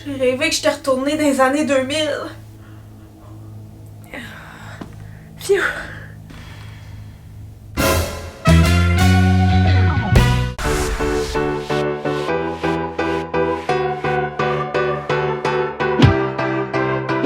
J'ai rêvé que j'étais retournée dans les années 2000. Phew.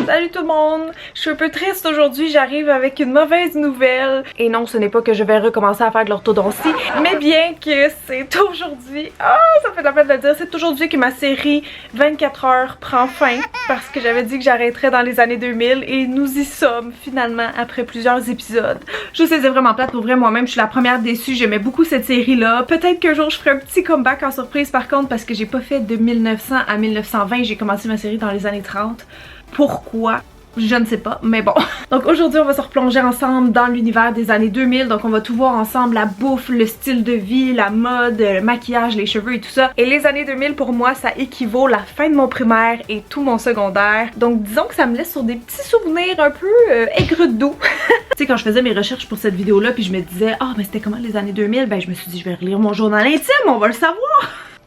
Salut tout le monde! Je suis un peu triste aujourd'hui, j'arrive avec une mauvaise nouvelle. Et non, ce n'est pas que je vais recommencer à faire de l'orthodontie, mais bien que c'est aujourd'hui... ça fait de la peine de le dire, c'est aujourd'hui que ma série 24 heures prend fin. Parce que j'avais dit que j'arrêterais dans les années 2000 et nous y sommes finalement après plusieurs épisodes. Je sais, c'est vraiment plate pour vrai, moi-même je suis la première déçue, j'aimais beaucoup cette série-là. Peut-être qu'un jour je ferai un petit comeback en surprise par contre parce que j'ai pas fait de 1900 à 1920, j'ai commencé ma série dans les années 30. Pourquoi? Je ne sais pas, mais bon. Donc aujourd'hui, on va se replonger ensemble dans l'univers des années 2000. Donc on va tout voir ensemble, la bouffe, le style de vie, la mode, le maquillage, les cheveux et tout ça. Et les années 2000, pour moi, ça équivaut la fin de mon primaire et tout mon secondaire. Donc disons que ça me laisse sur des petits souvenirs un peu aigres de doux. Tu sais, quand je faisais mes recherches pour cette vidéo-là, puis je me disais, mais c'était comment les années 2000? Ben je me suis dit, je vais relire mon journal intime, on va le savoir!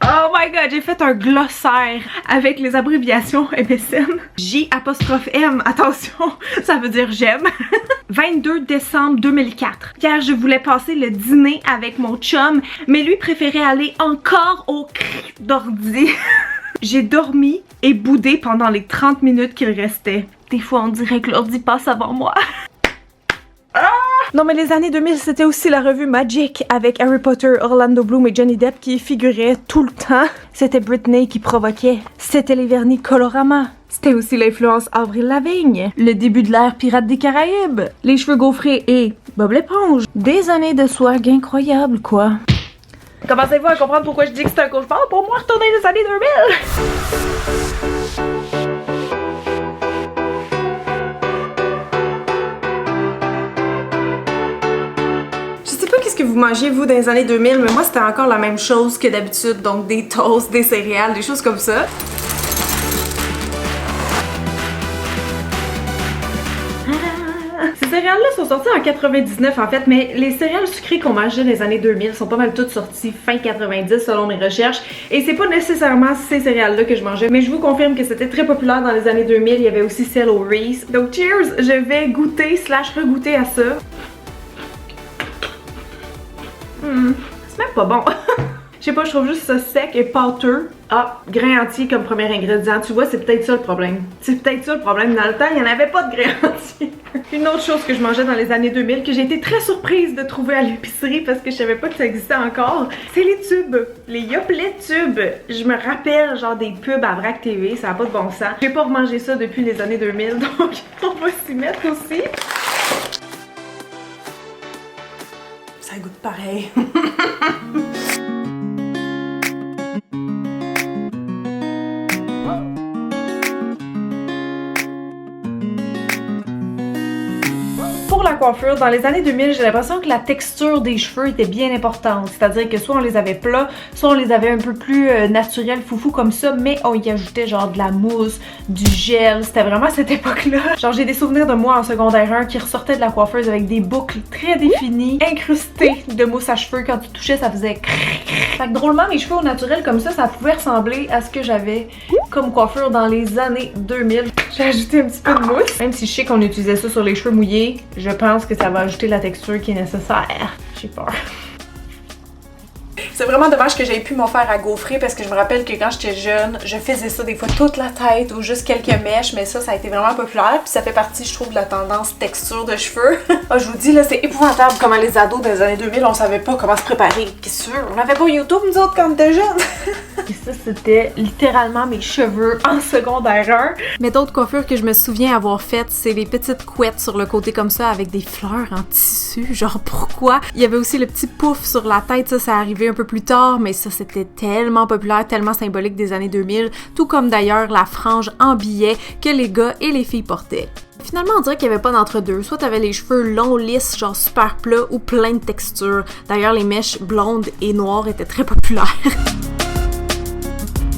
Oh my god, j'ai fait un glossaire avec les abréviations MSN. J''M, attention, ça veut dire j'aime. 22 décembre 2004. Hier, je voulais passer le dîner avec mon chum, mais lui préférait aller encore au d'ordi. J'ai dormi et boudé pendant les 30 minutes qu'il restait. Des fois, on dirait que l'ordi passe avant moi. Non mais les années 2000 c'était aussi la revue Magic avec Harry Potter, Orlando Bloom et Johnny Depp qui figuraient tout le temps. C'était Britney qui provoquait. C'était les vernis Colorama. C'était aussi l'influence Avril Lavigne. Le début de l'ère Pirates des Caraïbes. Les cheveux gaufrés et Bob l'éponge. Des années de swag incroyables quoi. Commencez-vous à comprendre pourquoi je dis que c'est un cauchemar pour moi retourner les années 2000? Qu'est-ce que vous mangez vous dans les années 2000, mais moi c'était encore la même chose que d'habitude, donc des toasts, des céréales, des choses comme ça. Ces céréales-là sont sorties en 99 en fait, mais les céréales sucrées qu'on mangeait dans les années 2000 sont pas mal toutes sorties fin 90 selon mes recherches. Et c'est pas nécessairement ces céréales-là que je mangeais, mais je vous confirme que c'était très populaire dans les années 2000. Il y avait aussi celle au Reese. Donc cheers! Je vais goûter / regoûter à ça. C'est même pas bon. Je sais pas, je trouve juste ça sec et pâteux. Grain entier comme premier ingrédient. Tu vois, c'est peut-être ça le problème. C'est peut-être ça le problème. Dans le temps, il n'y en avait pas de grain entier. Une autre chose que je mangeais dans les années 2000, que j'ai été très surprise de trouver à l'épicerie parce que je savais pas que ça existait encore, c'est les tubes. Les Yoplait tubes. Je me rappelle genre des pubs à Vrac TV, ça n'a pas de bon sens. J'ai pas remangé ça depuis les années 2000, donc on va s'y mettre aussi. Ça goûte pareil. Pour la coiffure, dans les années 2000, j'ai l'impression que la texture des cheveux était bien importante. C'est-à-dire que soit on les avait plats, soit on les avait un peu plus naturels, foufou comme ça, mais on y ajoutait genre de la mousse, du gel. C'était vraiment cette époque-là. Genre j'ai des souvenirs de moi en secondaire 1 qui ressortait de la coiffeuse avec des boucles très définies, incrustées de mousse à cheveux. Quand tu touchais, ça faisait Fait que drôlement, mes cheveux au naturel comme ça pouvait ressembler à ce que j'avais comme coiffure dans les années 2000. J'ai ajouté un petit peu de mousse. Même si je sais qu'on utilisait ça sur les cheveux mouillés, je pense que ça va ajouter la texture qui est nécessaire. J'ai peur. C'est vraiment dommage que j'aie pu m'en faire à gaufrer parce que je me rappelle que quand j'étais jeune, je faisais ça des fois toute la tête ou juste quelques mèches, mais ça a été vraiment populaire. Puis ça fait partie, je trouve, de la tendance texture de cheveux. Je vous dis, là, c'est épouvantable comment les ados des années 2000, on savait pas comment se préparer. Qu'est-ce que on n'avait pas YouTube, nous autres, quand on était jeunes. Et ça, c'était littéralement mes cheveux en secondaire 1. Mais d'autres coiffures que je me souviens avoir faites, c'est les petites couettes sur le côté comme ça avec des fleurs en tissu. Genre, pourquoi? Il y avait aussi le petit pouf sur la tête, ça arrivait un peu plus tard, mais ça c'était tellement populaire, tellement symbolique des années 2000, tout comme d'ailleurs la frange en billet que les gars et les filles portaient. Finalement, on dirait qu'il n'y avait pas d'entre-deux. Soit t'avais les cheveux longs, lisses, genre super plats, ou plein de textures. D'ailleurs, les mèches blondes et noires étaient très populaires.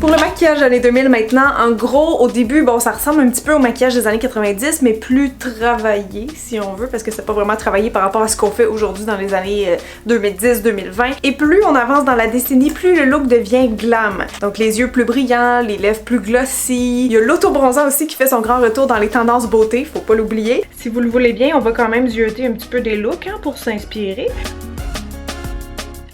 Pour le maquillage années 2000 maintenant, en gros, au début, bon, ça ressemble un petit peu au maquillage des années 90, mais plus travaillé, si on veut, parce que c'est pas vraiment travaillé par rapport à ce qu'on fait aujourd'hui dans les années 2010-2020. Et plus on avance dans la décennie, plus le look devient glam. Donc les yeux plus brillants, les lèvres plus glossy. Il y a l'auto-bronzant aussi qui fait son grand retour dans les tendances beauté, faut pas l'oublier. Si vous le voulez bien, on va quand même zioter un petit peu des looks hein, pour s'inspirer.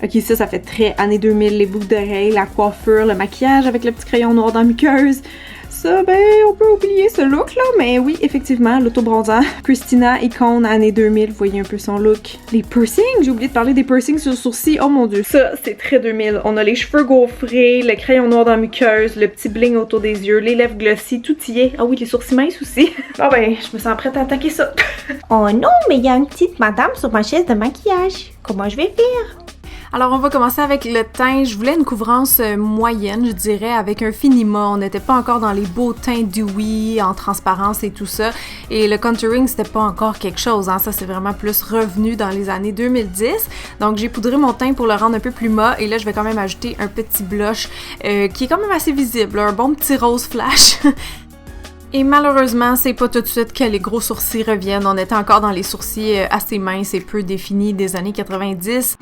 Ok, ça fait très années 2000, les boucles d'oreilles, la coiffure, le maquillage avec le petit crayon noir dans la muqueuse. Ça, ben, on peut oublier ce look-là, mais oui, effectivement, l'auto-bronzant. Christina, icône, années 2000, vous voyez un peu son look. Les piercings, j'ai oublié de parler des piercings sur le sourcil, oh mon dieu. Ça, c'est très 2000. On a les cheveux gaufrés, le crayon noir dans la muqueuse, le petit bling autour des yeux, les lèvres glossy, tout y est. Ah oui, les sourcils minces aussi. Ah ben, je me sens prête à attaquer ça. Oh non, mais il y a une petite madame sur ma chaise de maquillage. Comment je vais faire? Alors, on va commencer avec le teint. Je voulais une couvrance moyenne, je dirais, avec un finima. On n'était pas encore dans les beaux teints dewy, en transparence et tout ça. Et le contouring, c'était pas encore quelque chose, hein. Ça, c'est vraiment plus revenu dans les années 2010. Donc, j'ai poudré mon teint pour le rendre un peu plus mat. Et là, je vais quand même ajouter un petit blush qui est quand même assez visible. Un bon petit rose flash. Et malheureusement, c'est pas tout de suite que les gros sourcils reviennent. On était encore dans les sourcils assez minces et peu définis des années 90.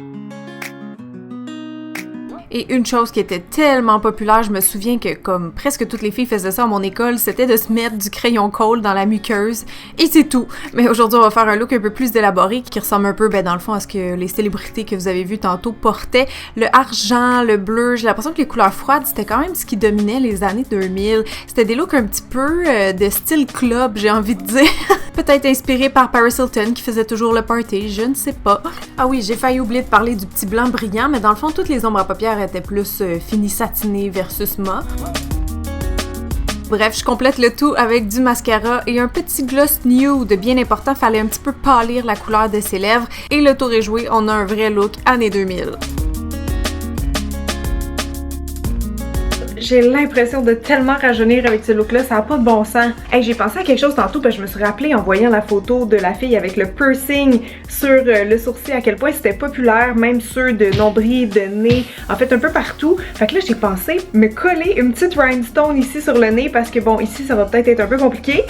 Et une chose qui était tellement populaire, je me souviens que comme presque toutes les filles faisaient ça à mon école, c'était de se mettre du crayon colle dans la muqueuse. Et c'est tout! Mais aujourd'hui, on va faire un look un peu plus élaboré qui ressemble un peu, ben, dans le fond, à ce que les célébrités que vous avez vues tantôt portaient. Le argent, le bleu, j'ai l'impression que les couleurs froides, c'était quand même ce qui dominait les années 2000. C'était des looks un petit peu de style club, j'ai envie de dire. Peut-être inspiré par Paris Hilton qui faisait toujours le party, je ne sais pas. Ah oui, j'ai failli oublier de parler du petit blanc brillant, mais dans le fond, toutes les ombres à paupières étaient plus fini satiné versus mat. Bref, je complète le tout avec du mascara et un petit gloss nude. Bien important, fallait un petit peu pâlir la couleur de ses lèvres. Et le tour est joué, on a un vrai look années 2000. J'ai l'impression de tellement rajeunir avec ce look-là, ça n'a pas de bon sens. Hey, j'ai pensé à quelque chose tantôt parce que je me suis rappelée en voyant la photo de la fille avec le piercing sur le sourcil, à quel point c'était populaire, même ceux de nombril, de nez, en fait un peu partout. Fait que là, j'ai pensé me coller une petite rhinestone ici sur le nez parce que bon, ici, ça va peut-être être un peu compliqué.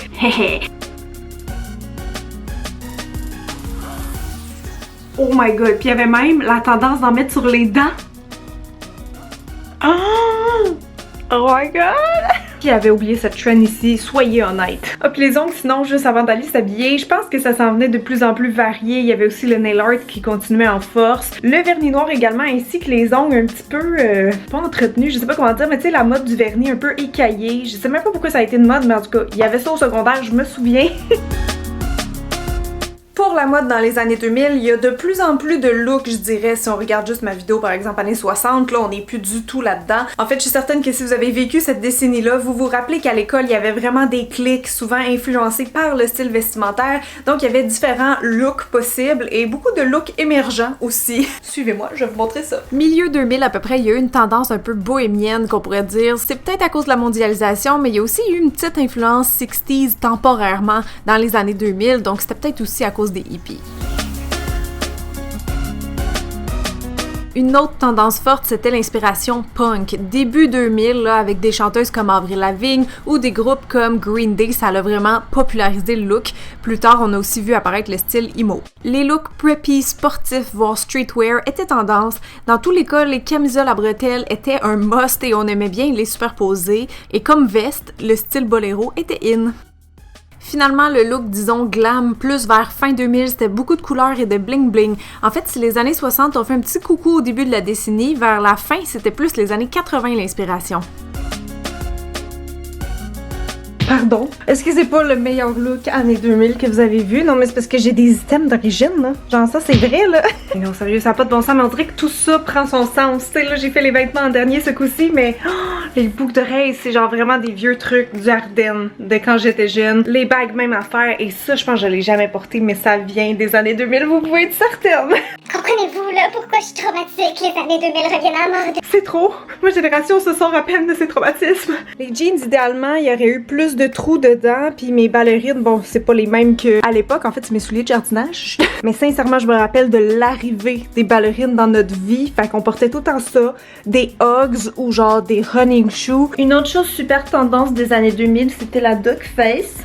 Oh my god, puis il y avait même la tendance d'en mettre sur les dents. Oh my god! Qui avait oublié cette trend ici, soyez honnête. Ah, puis les ongles, sinon, juste avant d'aller s'habiller, je pense que ça s'en venait de plus en plus varié. Il y avait aussi le nail art qui continuait en force. Le vernis noir également, ainsi que les ongles un petit peu, pas entretenus, je sais pas comment dire, mais tu sais, la mode du vernis un peu écaillé. Je sais même pas pourquoi ça a été de mode, mais en tout cas, il y avait ça au secondaire, je me souviens. Pour la mode dans les années 2000, il y a de plus en plus de looks, je dirais, si on regarde juste ma vidéo par exemple années 60, là on n'est plus du tout là-dedans. En fait, je suis certaine que si vous avez vécu cette décennie-là, vous vous rappelez qu'à l'école, il y avait vraiment des clics, souvent influencés par le style vestimentaire, donc il y avait différents looks possibles et beaucoup de looks émergents aussi. Suivez-moi, je vais vous montrer ça. Milieu 2000 à peu près, il y a eu une tendance un peu bohémienne qu'on pourrait dire. C'est peut-être à cause de la mondialisation, mais il y a aussi eu une petite influence 60s temporairement dans les années 2000, donc c'était peut-être aussi à cause des hippies. Une autre tendance forte, c'était l'inspiration punk. Début 2000, là, avec des chanteuses comme Avril Lavigne ou des groupes comme Green Day, ça a vraiment popularisé le look. Plus tard, on a aussi vu apparaître le style emo. Les looks preppy, sportifs, voire streetwear étaient tendance. Dans tous les cas, les camisoles à bretelles étaient un must et on aimait bien les superposer. Et comme veste, le style boléro était in. Finalement, le look, disons, glam, plus vers fin 2000, c'était beaucoup de couleurs et de bling-bling. En fait, si les années 60 ont fait un petit coucou au début de la décennie, vers la fin, c'était plus les années 80 l'inspiration. Pardon? Est-ce que c'est pas le meilleur look années 2000 que vous avez vu? Non, mais c'est parce que j'ai des items d'origine, là. Genre ça, c'est vrai, là. Mais non, sérieux, ça n'a pas de bon sens, mais on dirait que tout ça prend son sens. Tu sais, là, j'ai fait les vêtements en dernier ce coup-ci, mais les boucles d'oreilles, c'est genre vraiment des vieux trucs du Ardennes, de quand j'étais jeune. Les bagues, même affaire, et ça, je pense que je l'ai jamais porté, mais ça vient des années 2000, vous pouvez être certaine. Comprenez-vous, là? pourquoi je suis traumatisée que les années 2000 reviennent à la mode. C'est trop! Ma génération se sort à peine de ses traumatismes. Les jeans, idéalement, il y aurait eu plus de trous dedans, puis mes ballerines, bon, c'est pas les mêmes qu'à l'époque, en fait, c'est mes souliers de jardinage. Mais sincèrement, je me rappelle de l'arrivée des ballerines dans notre vie, fait qu'on portait tout le temps ça, des Uggs ou genre des running shoes. Une autre chose super tendance des années 2000, c'était la duck face.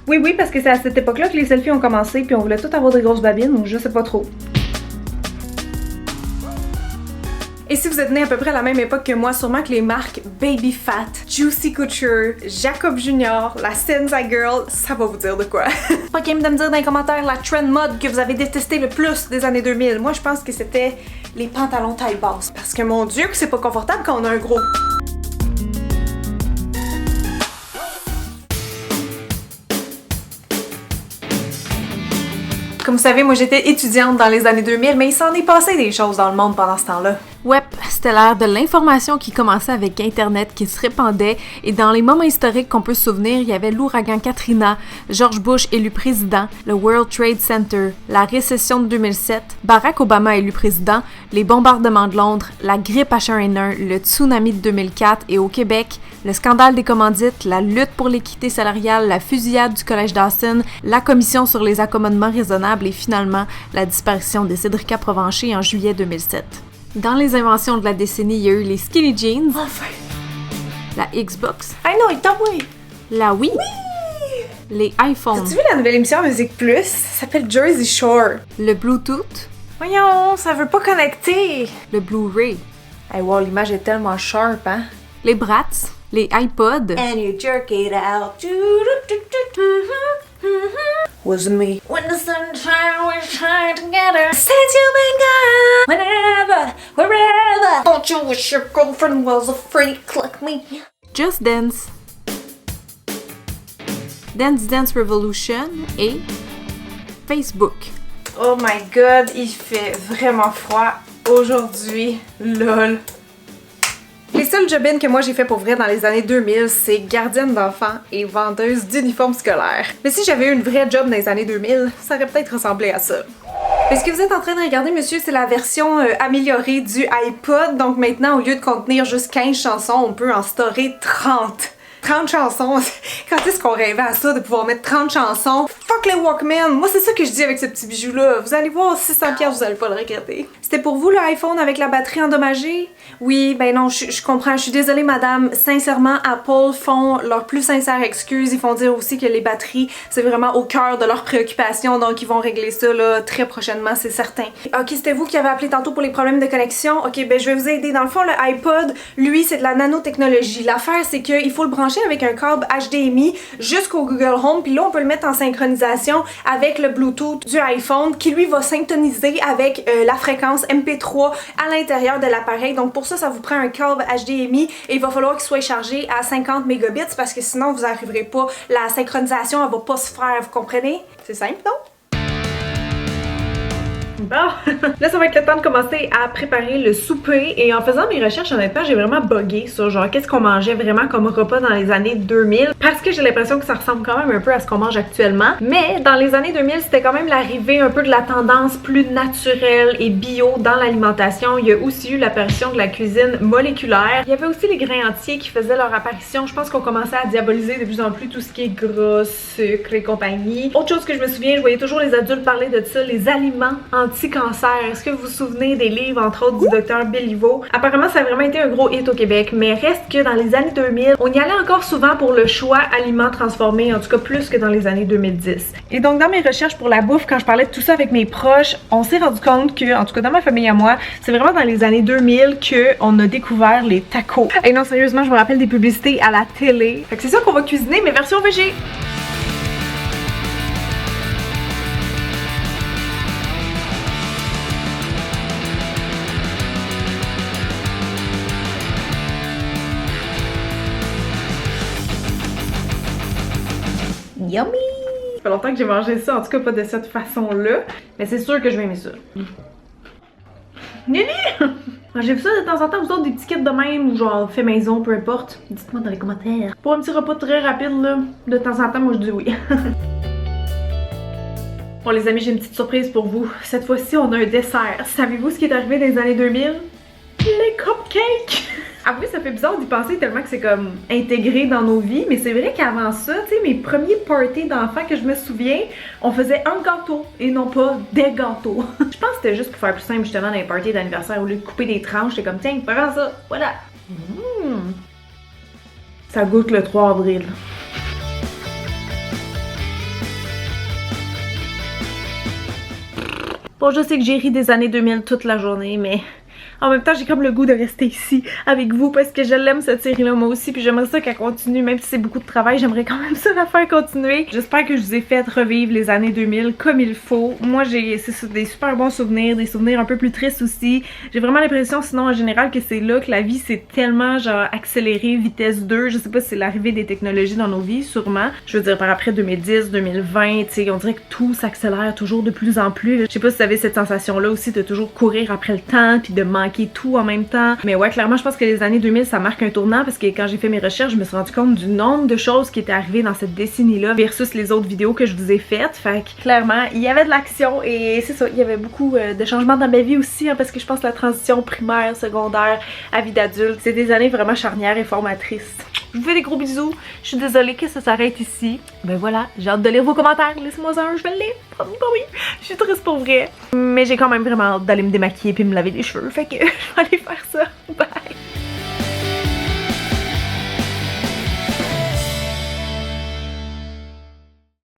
Oui, parce que c'est à cette époque-là que les selfies ont commencé, puis on voulait tout avoir des grosses babines, donc je sais pas trop. Et si vous êtes né à peu près à la même époque que moi, sûrement que les marques Baby Fat, Juicy Couture, Jacob Junior, la Senza Girl, ça va vous dire de quoi. Pas game de me dire dans les commentaires la trend mode que vous avez détesté le plus des années 2000. Moi, je pense que c'était les pantalons taille basse. Parce que mon Dieu, que c'est pas confortable quand on a un gros... Comme vous savez, moi j'étais étudiante dans les années 2000, mais il s'en est passé des choses dans le monde pendant ce temps-là. Ouais, c'était l'ère de l'information qui commençait avec Internet, qui se répandait, et dans les moments historiques qu'on peut se souvenir, il y avait l'ouragan Katrina, George Bush élu président, le World Trade Center, la récession de 2007, Barack Obama élu président, les bombardements de Londres, la grippe H1N1, le tsunami de 2004 et au Québec, le scandale des commandites, la lutte pour l'équité salariale, la fusillade du collège Dawson, la commission sur les accommodements raisonnables et finalement la disparition de Cédrica Provencher en juillet 2007. Dans les inventions de la décennie, il y a eu les skinny jeans, Enfin! la Xbox, I know, il t'a oui! la Wii, les iPhones, As-tu vu la nouvelle émission Musique Plus? Ça s'appelle Jersey Shore. le Bluetooth, Voyons, ça veut pas connecter! le Blu-ray, Hey wow, l'image est tellement sharp, hein? les Bratz, les iPods, And you jerk it out. Wasn't me. When the sunshine we shine together. Since you've been gone. Whenever, wherever. Don't you wish your girlfriend was a freak like me? Just Dance, Dance Dance Revolution et Facebook. Oh my god, il fait vraiment froid aujourd'hui. Lol. Les seuls job-ins que moi j'ai fait pour vrai dans les années 2000, c'est gardienne d'enfants et vendeuse d'uniformes scolaires. Mais si j'avais eu une vraie job dans les années 2000, ça aurait peut-être ressemblé à ça. Et ce que vous êtes en train de regarder, monsieur, c'est la version améliorée du iPod. Donc maintenant, au lieu de contenir juste 15 chansons, on peut en storer 30. 30 chansons. Quand est-ce qu'on rêvait à ça, de pouvoir mettre 30 chansons? Fuck les Walkman! Moi, c'est ça que je dis avec ce petit bijou-là. Vous allez voir, 600$, vous allez pas le regretter. C'était pour vous, le iPhone avec la batterie endommagée? Oui, ben non, je comprends. Je suis désolée, madame. Sincèrement, Apple font leur plus sincère excuse. Ils font dire aussi que les batteries, c'est vraiment au cœur de leurs préoccupations. Donc, ils vont régler ça, là, très prochainement, c'est certain. Ok, c'était vous qui avez appelé tantôt pour les problèmes de connexion. Ok, ben je vais vous aider. Dans le fond, le iPod, lui, c'est de la nanotechnologie. L'affaire, c'est qu'il faut le brancher avec un câble HDMI jusqu'au Google Home, puis là on peut le mettre en synchronisation avec le Bluetooth du iPhone qui lui va syntoniser avec la fréquence MP3 à l'intérieur de l'appareil. Donc pour ça, ça vous prend un câble HDMI et il va falloir qu'il soit chargé à 50 mégabits parce que sinon vous n'arriverez pas, la synchronisation elle va pas se faire, vous comprenez? C'est simple, non? Bon, là ça va être le temps de commencer à préparer le souper et en faisant mes recherches, honnêtement, j'ai vraiment bugué sur genre qu'est-ce qu'on mangeait vraiment comme repas dans les années 2000 parce que j'ai l'impression que ça ressemble quand même un peu à ce qu'on mange actuellement. Mais dans les années 2000, c'était quand même l'arrivée un peu de la tendance plus naturelle et bio dans l'alimentation. Il y a aussi eu l'apparition de la cuisine moléculaire. Il y avait aussi les grains entiers qui faisaient leur apparition. Je pense qu'on commençait à diaboliser de plus en plus tout ce qui est gras, sucre et compagnie. Autre chose que je me souviens, je voyais toujours les adultes parler de ça, les aliments anti-cancer. Est-ce que vous vous souvenez des livres, entre autres, du docteur Béliveau? Apparemment, ça a vraiment été un gros hit au Québec, mais reste que dans les années 2000, on y allait encore souvent pour le choix aliments transformés, en tout cas plus que dans les années 2010. Et donc, dans mes recherches pour la bouffe, quand je parlais de tout ça avec mes proches, on s'est rendu compte que, en tout cas dans ma famille à moi, c'est vraiment dans les années 2000 qu'on a découvert les tacos. Et non, sérieusement, je me rappelle des publicités à la télé. Fait que c'est ça qu'on va cuisiner, mais version végé. Yummy! Ça fait longtemps que j'ai mangé ça, en tout cas pas de cette façon-là, mais c'est sûr que je vais aimer ça. Nini! Mangez-vous ça de temps en temps, vous autres, des petits kits de même ou genre fait maison, peu importe? Dites-moi dans les commentaires. Pour un petit repas très rapide, là, de temps en temps, moi je dis oui. Bon les amis, j'ai une petite surprise pour vous. Cette fois-ci, on a un dessert. Savez-vous ce qui est arrivé dans les années 2000? Les cupcakes! Ah oui, ça fait bizarre d'y penser tellement que c'est comme intégré dans nos vies, mais c'est vrai qu'avant ça, tu sais, mes premiers parties d'enfants que je me souviens, on faisait un gâteau et non pas des gâteaux. Je pense que c'était juste pour faire plus simple justement dans les parties d'anniversaire, au lieu de couper des tranches, c'est comme tiens, prends ça, voilà. Ça goûte le 3 avril. Bon, je sais que j'ai ri des années 2000 toute la journée, mais en même temps, j'ai comme le goût de rester ici avec vous parce que je l'aime cette série-là moi aussi, puis j'aimerais ça qu'elle continue, même si c'est beaucoup de travail, j'aimerais quand même ça la faire continuer. J'espère que je vous ai fait revivre les années 2000 comme il faut. Moi, j'ai des super bons souvenirs, des souvenirs un peu plus tristes aussi. J'ai vraiment l'impression, sinon en général, que c'est là que la vie s'est tellement genre accélérée, vitesse 2. Je sais pas si c'est l'arrivée des technologies dans nos vies, sûrement. Je veux dire, par après 2010, 2020, tu sais, on dirait que tout s'accélère toujours de plus en plus. Je sais pas si vous avez cette sensation-là aussi de toujours courir après le temps, puis de manquer tout en même temps. Mais ouais, clairement, je pense que les années 2000, ça marque un tournant parce que quand j'ai fait mes recherches, je me suis rendu compte du nombre de choses qui étaient arrivées dans cette décennie-là versus les autres vidéos que je vous ai faites. Fait que clairement, il y avait de l'action et c'est ça, il y avait beaucoup de changements dans ma vie aussi, hein, parce que je pense que la transition primaire, secondaire à vie d'adulte, c'est des années vraiment charnières et formatrices. Je vous fais des gros bisous. Je suis désolée que ça s'arrête ici. Ben voilà, j'ai hâte de lire vos commentaires. Laissez-moi un, je vais le lire. Promis. Je suis triste pour vrai. Mais j'ai quand même vraiment hâte d'aller me démaquiller puis me laver les cheveux. Fait que je vais aller faire ça. Bye.